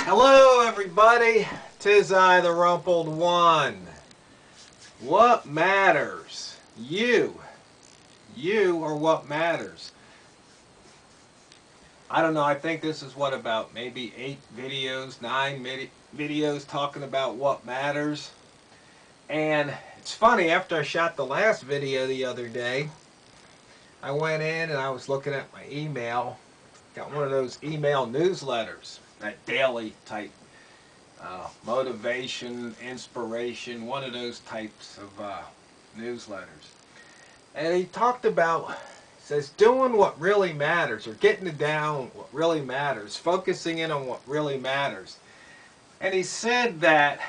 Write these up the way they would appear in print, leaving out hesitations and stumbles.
Hello everybody, 'tis I, the Rumpled One. What matters? You. You are what matters. I don't know, I think this is what, about maybe 8 videos, 9 videos talking about what matters. And it's funny, after I shot the last video the other day, I went in and I was looking at my email. Got one of those email newsletters, that daily type motivation, inspiration, one of those types of newsletters. And he talked about, says, doing what really matters, or getting it down what really matters, focusing in on what really matters. And he said that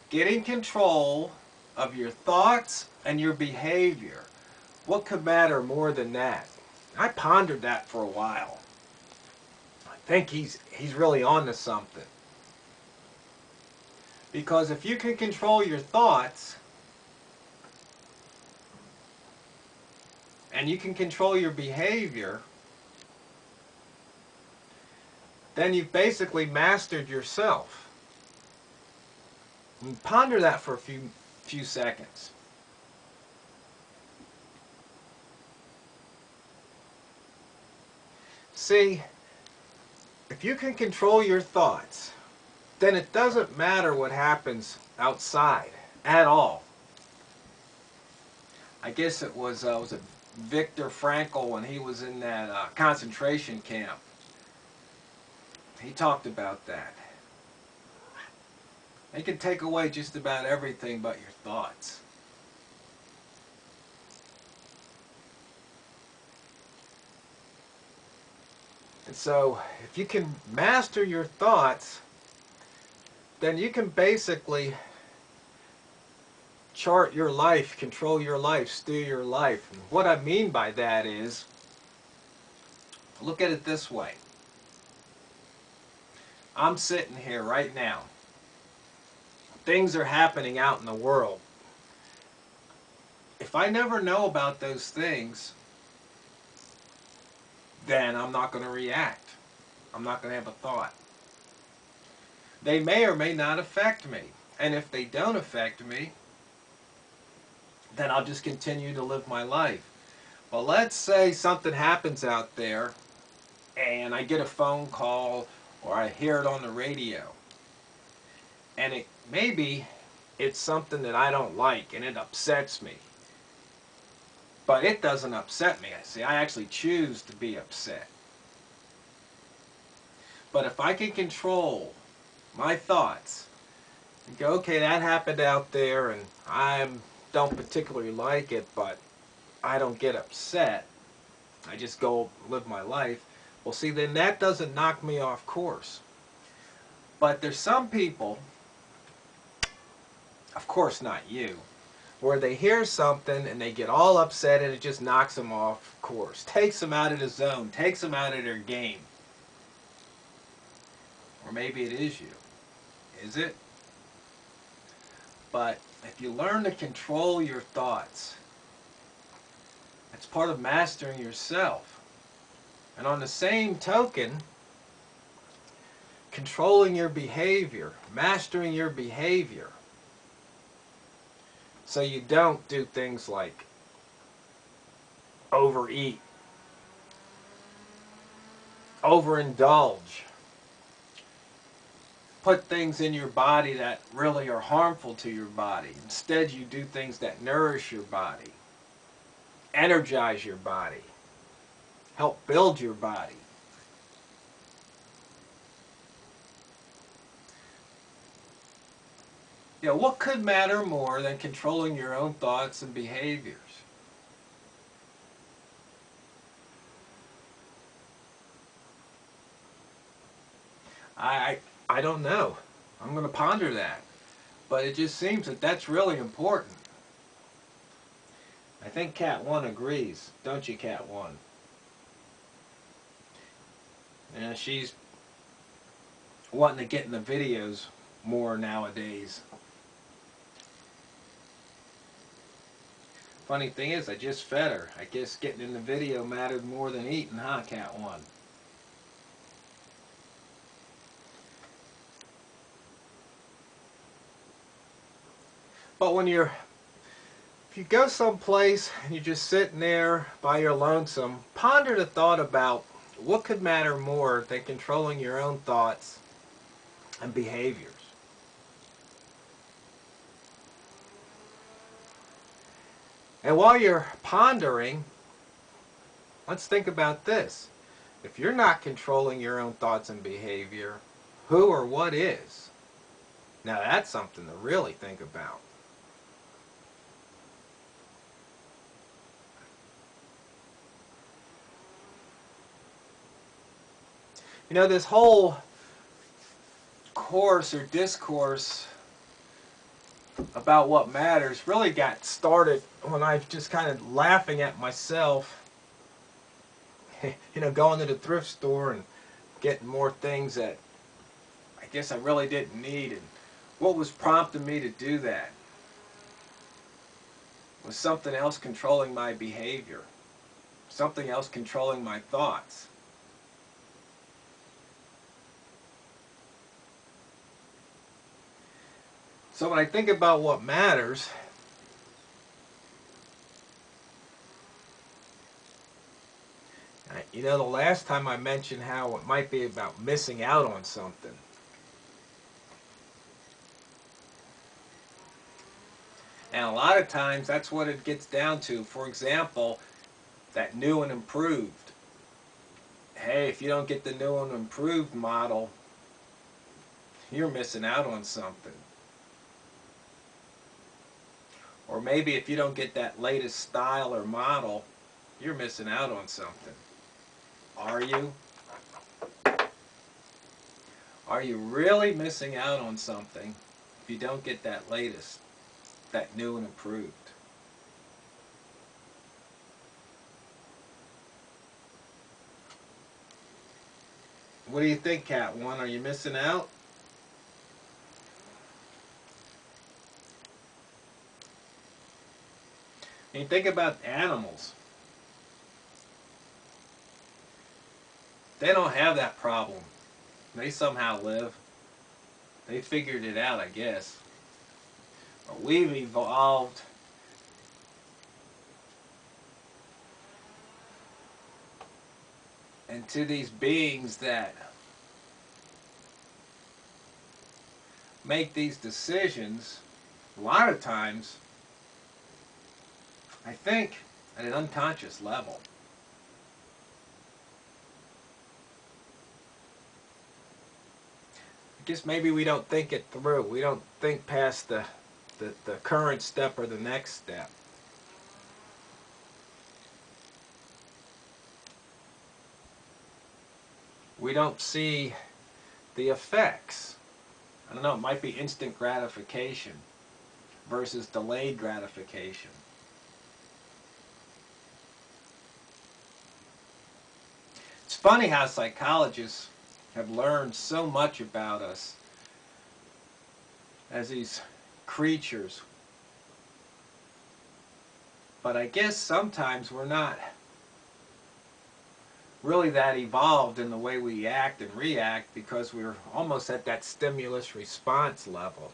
getting control of your thoughts and your behavior, what could matter more than that? I pondered that for a while. I think he's really on to something. Because if you can control your thoughts, and you can control your behavior, then you've basically mastered yourself. And ponder that for a few seconds. See, if you can control your thoughts, then it doesn't matter what happens outside at all. I guess it was it Viktor Frankl, when he was in that concentration camp. He talked about that. They can take away just about everything but your thoughts. And so, if you can master your thoughts, then you can basically chart your life, control your life, steer your life. And what I mean by that is, look at it this way. I'm sitting here right now. Things are happening out in the world. If I never know about those things, then I'm not going to react. I'm not going to have a thought. They may or may not affect me. And if they don't affect me, then I'll just continue to live my life. But let's say something happens out there and I get a phone call or I hear it on the radio. And maybe it's something that I don't like and it upsets me. But it doesn't upset me. See, I actually choose to be upset. But if I can control my thoughts and go, okay, that happened out there and I don't particularly like it, but I don't get upset. I just go live my life. Well, see, then that doesn't knock me off course. But there's some people, of course not you, where they hear something and they get all upset and it just knocks them off course, takes them out of the zone, takes them out of their game. Or maybe it is you. Is it? But if you learn to control your thoughts, it's part of mastering yourself. And on the same token, controlling your behavior, mastering your behavior, so you don't do things like overeat, overindulge, put things in your body that really are harmful to your body. Instead, you do things that nourish your body, energize your body, help build your body. You know, what could matter more than controlling your own thoughts and behaviors? I don't know. I'm going to ponder that. But it just seems that that's really important. I think Cat 1 agrees. Don't you, Cat 1? Yeah, she's wanting to get in the videos more nowadays. Funny thing is, I just fed her. I guess getting in the video mattered more than eating, huh, Cat 1? But if you go someplace and you're just sitting there by your lonesome, ponder the thought about what could matter more than controlling your own thoughts and behaviors. And while you're pondering, let's think about this. If you're not controlling your own thoughts and behavior, who or what is? Now that's something to really think about. You know, this whole course or discourse about what matters really got started when I was just kind of laughing at myself. You know, going to the thrift store and getting more things that I guess I really didn't need. And what was prompting me to do that was something else controlling my behavior, something else controlling my thoughts. So when I think about what matters, you know, the last time I mentioned how it might be about missing out on something. And a lot of times that's what it gets down to. For example, that new and improved. Hey, if you don't get the new and improved model, you're missing out on something. Or maybe if you don't get that latest style or model, you're missing out on something. Are you? Are you really missing out on something if you don't get that latest, that new and improved? What do you think, Cat One? Are you missing out? And you think about animals. They don't have that problem. They somehow live. They figured it out, I guess. But we've evolved into these beings that make these decisions a lot of times, I think, at an unconscious level. I guess maybe we don't think it through. We don't think past the current step or the next step. We don't see the effects. I don't know, it might be instant gratification versus delayed gratification. It's funny how psychologists have learned so much about us as these creatures. But I guess sometimes we're not really that evolved in the way we act and react because we're almost at that stimulus response level.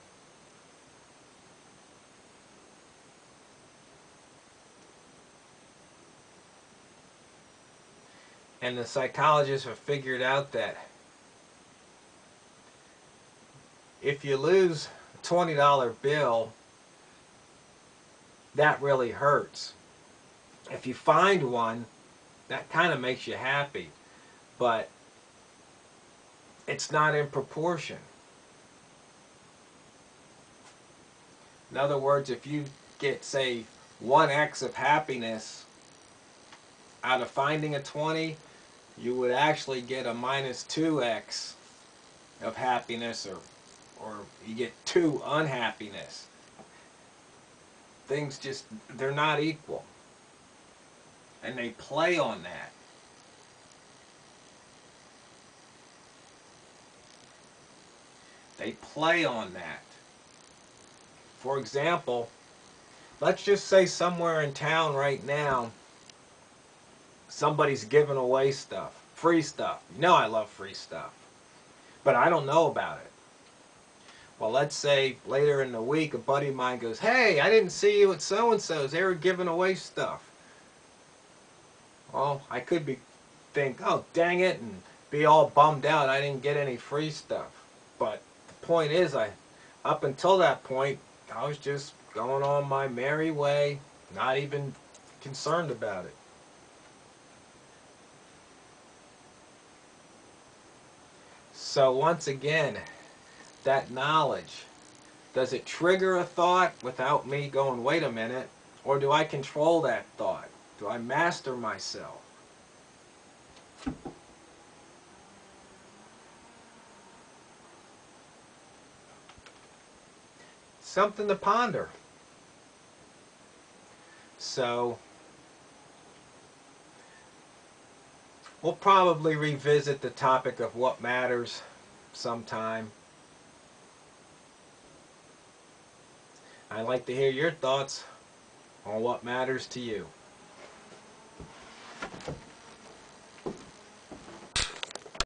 And the psychologists have figured out that if you lose a $20 bill, that really hurts. If you find one, that kind of makes you happy, but it's not in proportion. In other words, if you get, say, 1x of happiness out of finding a 20, you would actually get a minus 2x of happiness, or you get 2 unhappiness. Things just, they're not equal. And they play on that. They play on that. For example, let's just say somewhere in town right now, somebody's giving away stuff, free stuff. You know I love free stuff, but I don't know about it. Well, let's say later in the week a buddy of mine goes, "Hey, I didn't see you at so-and-so's. They were giving away stuff." Well, I could think, "Oh, dang it," and be all bummed out I didn't get any free stuff. But the point is, up until that point, I was just going on my merry way, not even concerned about it. So once again, that knowledge, does it trigger a thought without me going, wait a minute, or do I control that thought? Do I master myself? Something to ponder. So we'll probably revisit the topic of what matters sometime. I'd like to hear your thoughts on what matters to you.